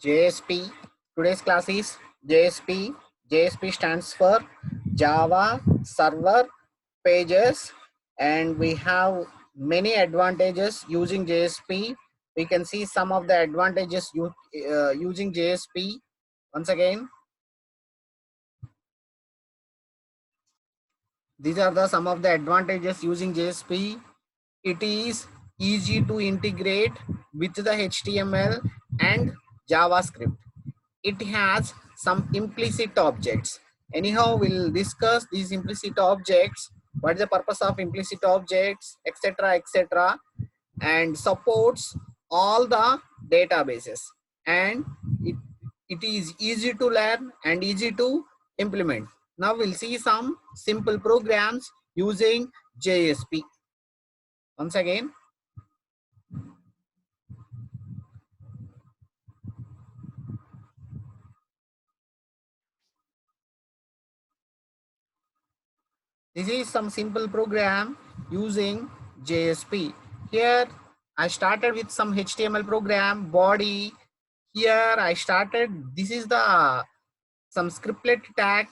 JSP. Today's class is JSP. JSP stands for Java Server Pages, and we have many advantages using JSP. We can see some of the advantages using JSP. Once again, these are the some of the advantages using JSP. It is easy to integrate with the HTML and JavaScript. It has some implicit objects. Anyhow, we'll discuss these implicit objects, what is the purpose of implicit objects, etc., etc., and supports all the databases. And it is easy to learn and easy to implement. Now we'll see some simple programs using JSP. Once again, this is some simple program using JSP. Here I started with some HTML program body. Here I started, this is the some scriptlet tag.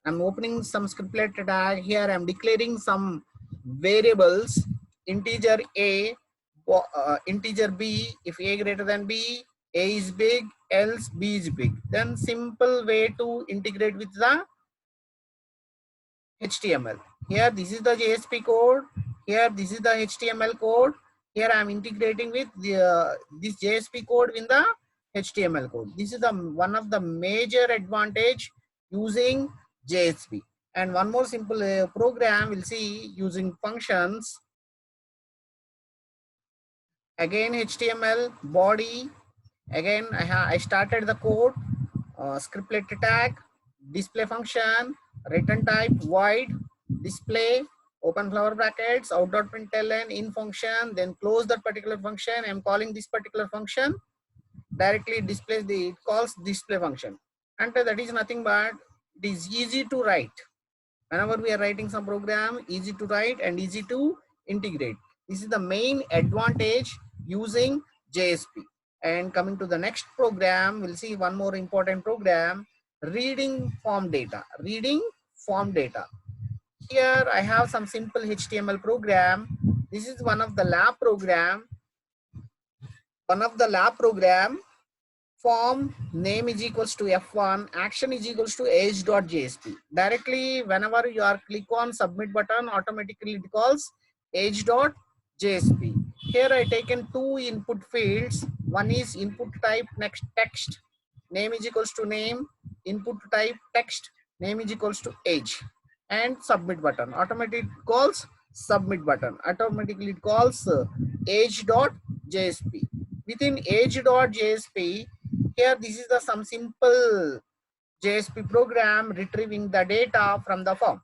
I'm opening some scriptlet tag. Here I'm declaring some variables, integer A, integer B. If A greater than B, A is big, else B is big. Then simple way to integrate with the HTML. Here this is the JSP code. Here this is the HTML code. Here I am integrating with the, this JSP code in the HTML code. This is the one of the major advantage using JSP. And one more simple program we'll see using functions. Again HTML body. Again I started the code, scriptlet tag, display function, return type void, display, open flower brackets, out.println, in function, then close that particular function. I'm calling this particular function, directly displays the, it calls display function. And that is nothing but it is easy to write. Whenever we are writing some program, easy to write and easy to integrate. This is the main advantage using JSP. And coming to the next program, we'll see one more important program, reading form data. Reading form data. Here I have some simple HTML program. This is one of the lab program. Form name is equals to F1, action is equals to age.jsp. Directly, whenever you are click on submit button, automatically it calls age.jsp. Here I taken two input fields. One is input type next text, name is equals to name, input type text, name is equals to age, and submit button. Automatically it calls submit button. Automatically it calls age.jsp. Within age.jsp, here this is the some simple JSP program retrieving the data from the form.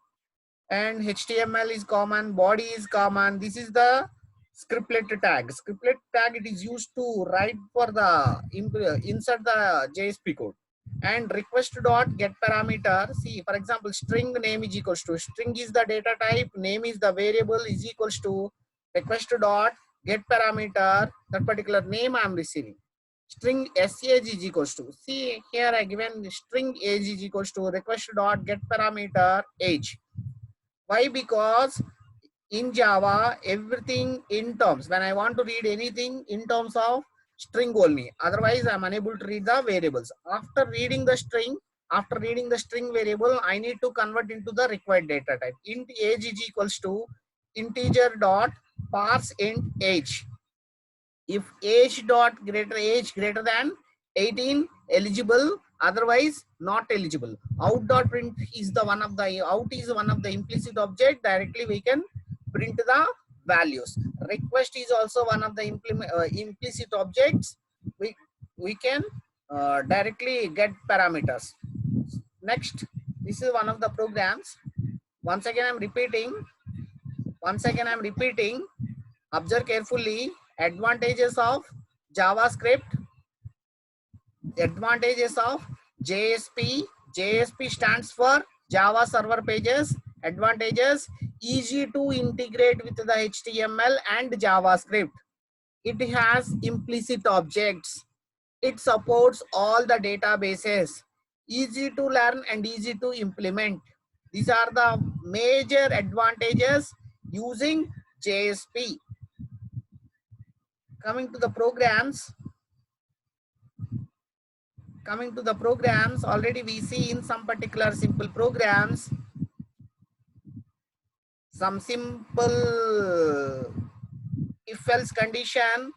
And HTML is common, body is common. This is the scriptlet tag. Scriptlet tag, it is used to write for the insert the JSP code. And request dot get parameter. See, for example, string name is equals to, string is the data type, name is the variable, is equals to request dot get parameter, that particular name I am receiving. String age is equals to, see here I given string age is equals to request dot get parameter age. Why? Because in Java everything in terms, when I want to read anything in terms of string only, otherwise I am unable to read the variables. After reading the string variable, I need to convert into the required data type. Int age is equals to integer dot parse int age. If age greater than 18, eligible, otherwise not eligible. Out.print is the one of the implicit object. Directly we can print the values. Request is also one of the implicit objects. We can directly get parameters. Next, this is one of the programs. Once again I'm repeating. Observe carefully. Advantages of JavaScript, advantages of JSP. JSP stands for Java Server Pages. Advantages: easy to integrate with the HTML and JavaScript. It has implicit objects. It supports all the databases, easy to learn and easy to implement. These are the major advantages using JSP. Coming to the programs, already we see in some particular simple programs, some simple if else condition,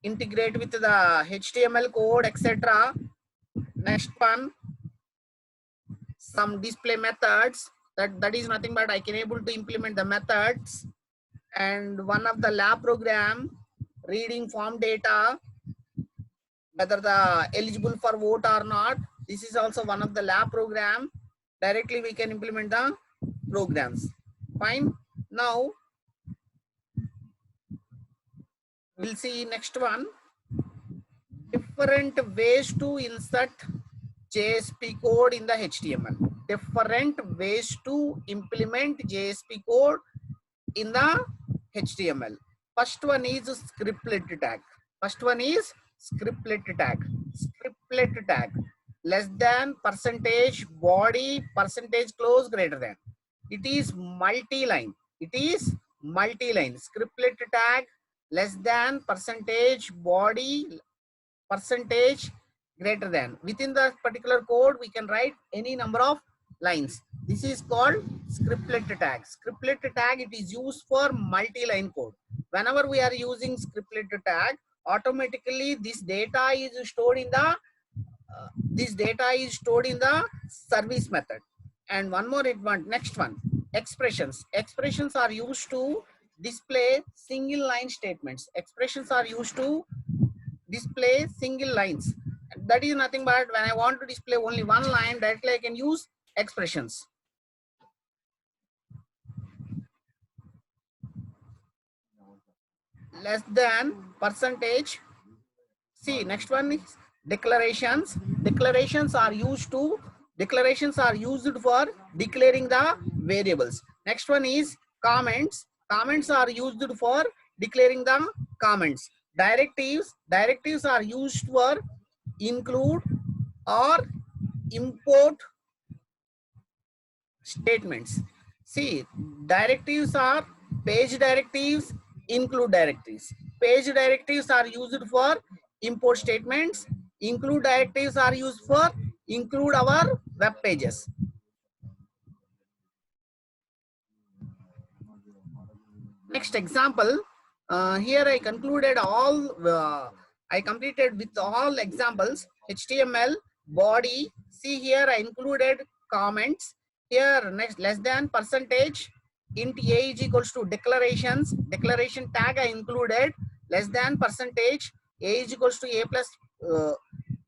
integrate with the HTML code, etc. Next one, some display methods, that is nothing but I can able to implement the methods. And one of the lab program, reading form data, whether the eligible for vote or not. This is also one of the lab program. Directly we can implement the programs. Fine. Now we'll see next one, different ways to insert JSP code in the HTML. Different ways to implement JSP code in the HTML. First one is scriptlet tag. Scriptlet tag. Less than, percentage, body, percentage close, greater than. It is multi-line. Scriptlet tag, less than, percentage, body, percentage, greater than. Within the particular code, we can write any number of lines. This is called scriptlet tag. Scriptlet tag, it is used for multi-line code. Whenever we are using scriptlet tag, automatically this data is stored in the service method. And one more advantage, next one, expressions. Expressions are used to display single line statements. Expressions are used to display single lines. That is nothing but when I want to display only one line, directly I can use expressions. Less than, percentage. See, next one is declarations. Declarations are used for declaring the variables. Next one is comments. Comments are used for declaring the comments. Directives are used for include or import statements. See, directives are page directives, include directives. Page directives are used for import statements. Include directives are used for include our web pages. Next example, here I concluded all, I completed with all examples, HTML, body. See here I included comments. Here next, less than, percentage, int a is equals to declarations. Declaration tag I included, less than, percentage, a is equals to a plus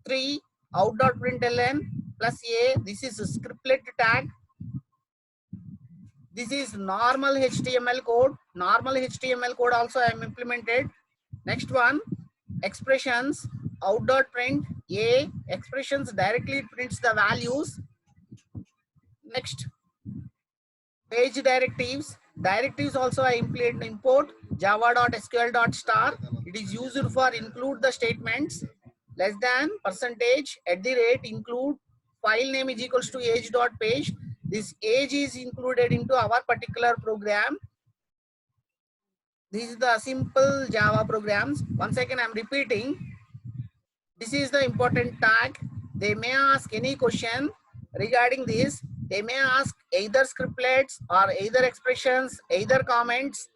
3, out.println plus a. This is a scriptlet tag. This is normal HTML code. Normal HTML code also I am implemented. Next one, expressions, out.print a. Expressions directly prints the values. Next, page directives. Directives also I import java.sql.star. It is used for include the statements. Less than, percentage, at the rate, include, file name is equals to age.page. This age is included into our particular program. This is the simple Java programs. Once again, I'm repeating. This is the important tag. They may ask any question regarding this. They may ask either scriptlets or either expressions, either comments,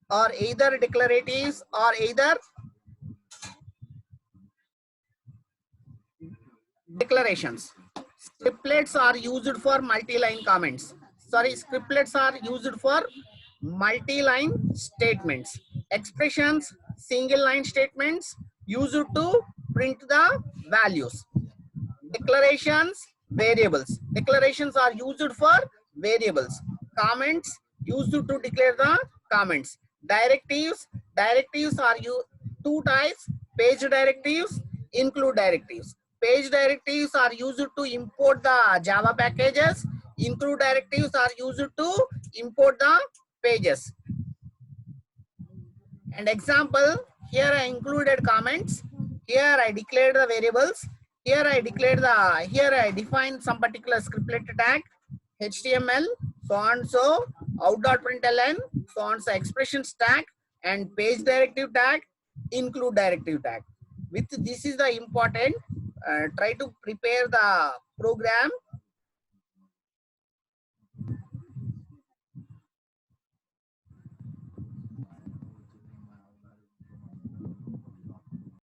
or either declaratives, or either declarations. Scriptlets are used for multi-line comments. Sorry, scriptlets are used for multi-line statements. Expressions, single line statements used to print the values. Declarations, variables. Declarations are used for variables. Comments used to declare the comments. Directives are two types, page directives, include directives. Page directives are used to import the Java packages. Include directives are used to import the pages. And example, here I included comments. Here I declared the variables. Here I declared here I defined some particular scriptlet tag, HTML, so on so, out.println, so on so expressions tag, and page directive tag, include directive tag. With this is the important, try to prepare the program